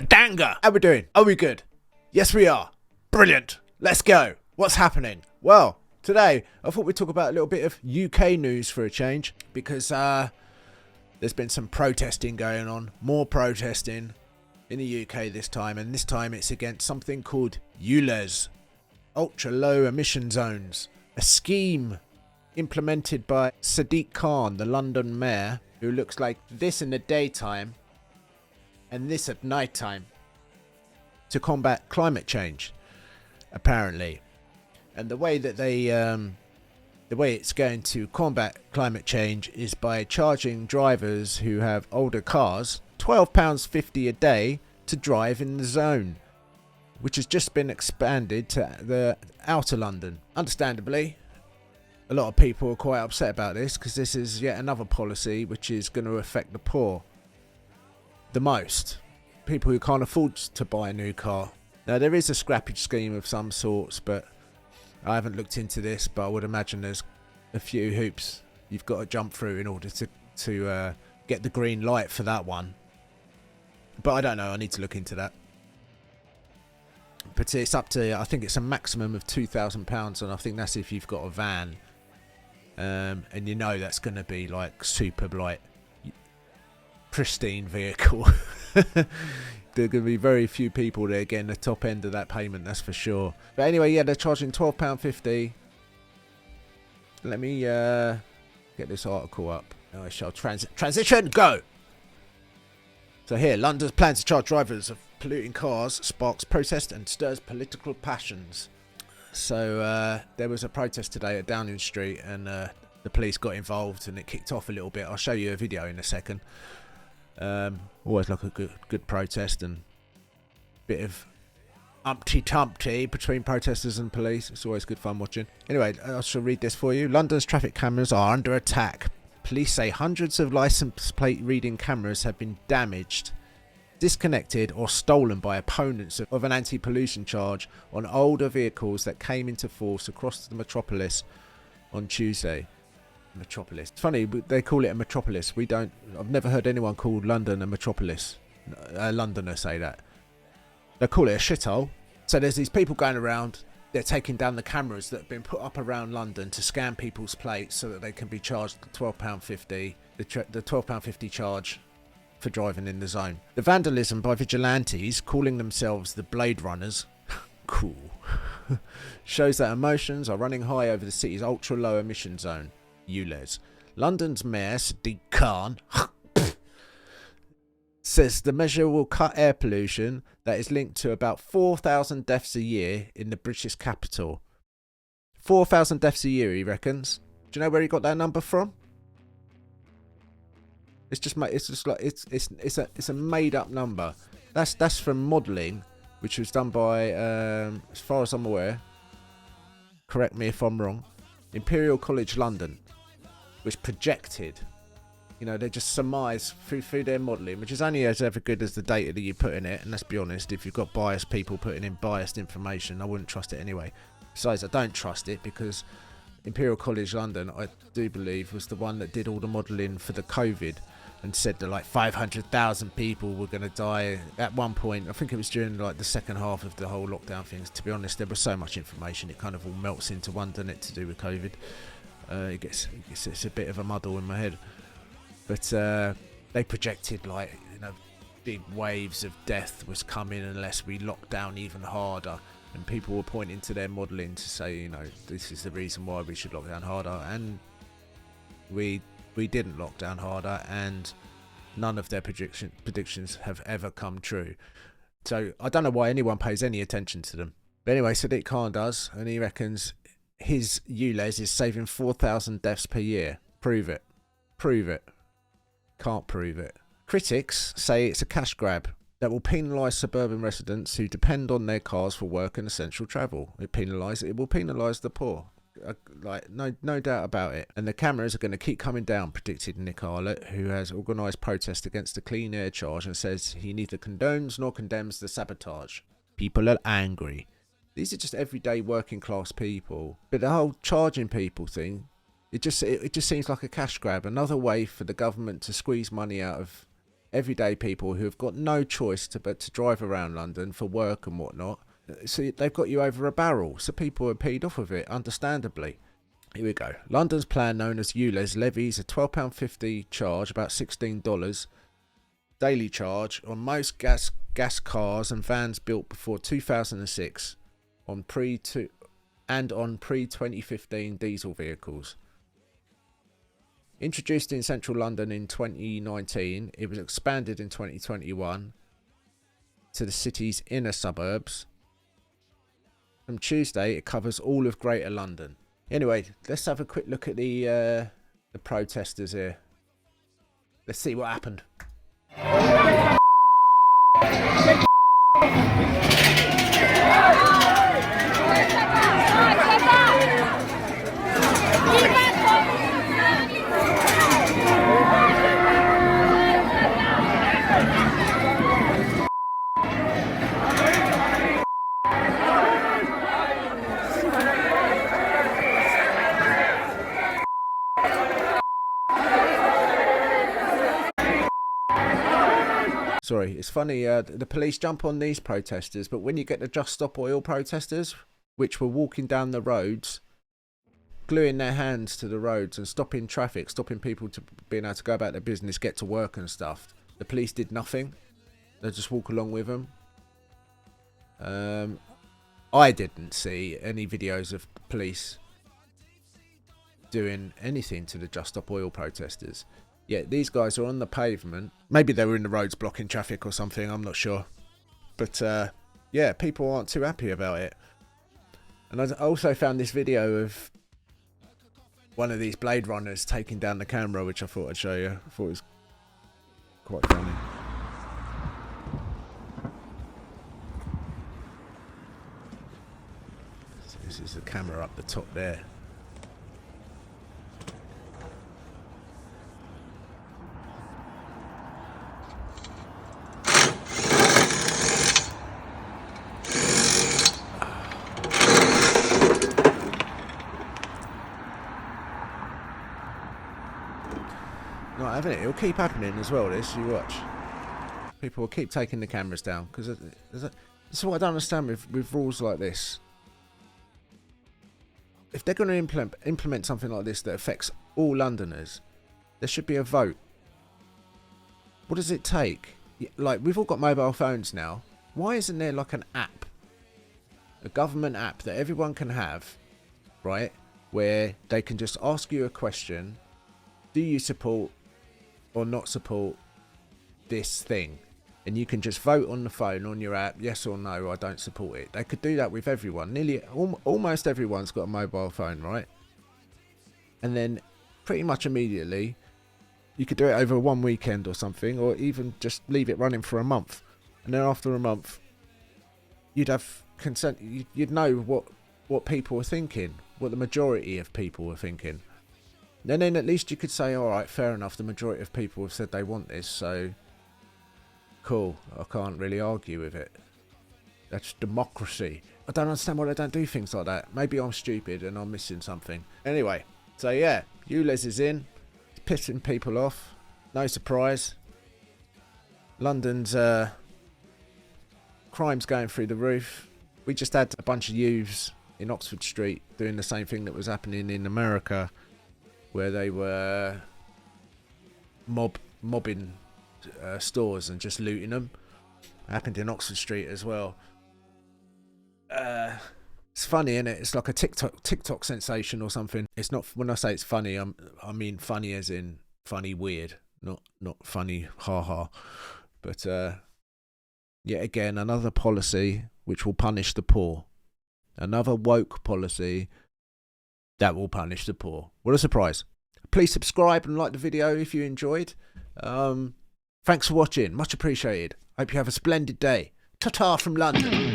𝓓𝓲𝓼𝓬𝓵𝓪𝓲𝓶𝓮𝓻. How we doing? Are we good? Yes, we are. Brilliant. Let's go. What's happening? Well, today I thought we'd talk about a little bit of UK news for a change, because there's been some protesting going on. More protesting in the UK this time, and this time it's against something called ULEZ, ultra low emission zones, a scheme implemented by Sadiq Khan, the London mayor, who looks like this in the daytime and this at night time, to combat climate change, apparently. And the way that the way it's going to combat climate change is by charging drivers who have older cars £12.50 a day to drive in the zone, which has just been expanded to the outer London. Understandably, a lot of people are quite upset about this, because this is yet another policy which is going to affect the poor the most. People who can't afford to buy a new car. Now, there is a scrappage scheme of some sorts, but I haven't looked into this, but I would imagine there's a few hoops you've got to jump through in order to get the green light for that one. But I don't know, I need to look into that. But it's up to, I think it's a maximum of £2,000, and I think that's if you've got a van. And you know that's going to be like super like pristine vehicle. There are going to be very few people there getting the top end of that payment, that's for sure. But anyway, yeah, they're charging £12.50. Let me get this article up. I shall transition, go! So here, London's plan to charge drivers of polluting cars sparks protest and stirs political passions. So there was a protest today at Downing Street, and the police got involved and it kicked off a little bit. I'll show you a video in a second. Always like a good protest, and bit of umpty-tumpty between protesters and police. It's always good fun watching. Anyway, I shall read this for you. London's traffic cameras are under attack. Police say hundreds of license plate reading cameras have been damaged, disconnected or stolen by opponents of an anti-pollution charge on older vehicles that came into force across the metropolis on Tuesday. Metropolis. It's funny, they call it a metropolis. I've never heard anyone call London a metropolis. A Londoner say that. They call it a shithole. So there's these people going around, they're taking down the cameras that have been put up around London to scan people's plates so that they can be charged £12.50, the £12.50 charge for driving in the zone. The vandalism by vigilantes, calling themselves the Blade Runners, cool, shows that emotions are running high over the city's ultra low emission zone, ULEZ. London's mayor, Sadiq Khan, says the measure will cut air pollution that is linked to about 4,000 deaths a year in the British capital. 4,000 deaths a year, he reckons. Do you know where he got that number from? It's a made up number. That's from modelling, which was done by, as far as I'm aware, correct me if I'm wrong, Imperial College London, which projected, they just surmise through their modelling, which is only as ever good as the data that you put in it. And let's be honest, if you've got biased people putting in biased information, I wouldn't trust it anyway. Besides, I don't trust it because Imperial College London, I do believe, was the one that did all the modelling for the COVID and said that like 500,000 people were going to die at one point. I think it was during like the second half of the whole lockdown things. To be honest, there was so much information, it kind of all melts into one, doesn't it, to do with COVID. It's a bit of a muddle in my head. But they projected like, big waves of death was coming unless we locked down even harder. And people were pointing to their modelling to say, this is the reason why we should lock down harder. And we didn't lock down harder, and none of their predictions have ever come true. So I don't know why anyone pays any attention to them. But anyway, Sadiq Khan does, and he reckons his ULEZ is saving 4,000 deaths per year. Prove it. Prove it. Can't prove it. Critics say it's a cash grab that will penalise suburban residents who depend on their cars for work and essential travel. It will penalise the poor. No doubt about it. And the cameras are going to keep coming down, predicted Nick Arlott, who has organised protests against the clean air charge and says he neither condones nor condemns the sabotage. People are angry. These are just everyday working class people. But the whole charging people thing, it just seems like a cash grab, another way for the government to squeeze money out of everyday people who have got no choice but to drive around London for work and whatnot. So they've got you over a barrel. So people are peed off of it, understandably. Here we go. London's plan, known as ULEZ, levies a £12.50 charge, about $16, daily charge on most gas cars and vans built before 2006 on pre-2015 diesel vehicles. Introduced in central London in 2019, it was expanded in 2021 to the city's inner suburbs. From Tuesday, it covers all of Greater London. Anyway, let's have a quick look at the protesters here. Let's see what happened. Sorry, it's funny, the police jump on these protesters, but when you get the Just Stop Oil protesters, which were walking down the roads, gluing their hands to the roads and stopping traffic, stopping people to being able to go about their business, get to work and stuff, the police did nothing. They just walk along with them. I didn't see any videos of police doing anything to the Just Stop Oil protesters. Yeah, these guys are on the pavement. Maybe they were in the roads blocking traffic or something, I'm not sure. But yeah, people aren't too happy about it. And I also found this video of one of these Blade Runners taking down the camera, which I thought I'd show you. I thought it was quite funny. So this is the camera up the top there. Not having it. It'll keep happening as well, this. You watch. People will keep taking the cameras down. Because that's what I don't understand with rules like this. If they're going to implement something like this that affects all Londoners, there should be a vote. What does it take? Like, we've all got mobile phones now. Why isn't there like an app? A government app that everyone can have, right? Where they can just ask you a question. Do you support or not support this thing? And you can just vote on the phone on your app, yes or no, I don't support it. They could do that with everyone. Almost everyone's got a mobile phone, right? And then pretty much immediately you could do it over one weekend or something, or even just leave it running for a month. And then after a month you'd have consent. You'd know what people are thinking, what the majority of people are thinking. And then at least you could say, alright, fair enough, the majority of people have said they want this, so cool, I can't really argue with it. That's democracy. I don't understand why they don't do things like that. Maybe I'm stupid and I'm missing something. Anyway, so yeah, ULEZ is in. It's pissing people off. No surprise. London's crime's going through the roof. We just had a bunch of youths in Oxford Street doing the same thing that was happening in America, where they were mobbing stores and just looting them. It happened in Oxford Street as well. It's funny, isn't it? It's like a TikTok sensation or something. It's not, when I say it's funny, I mean funny as in funny weird, not funny haha. But yet again, another policy which will punish the poor. Another woke policy that will punish the poor. What a surprise. Please subscribe and like the video if you enjoyed. Thanks for watching. Much appreciated. Hope you have a splendid day. Ta-ta from London.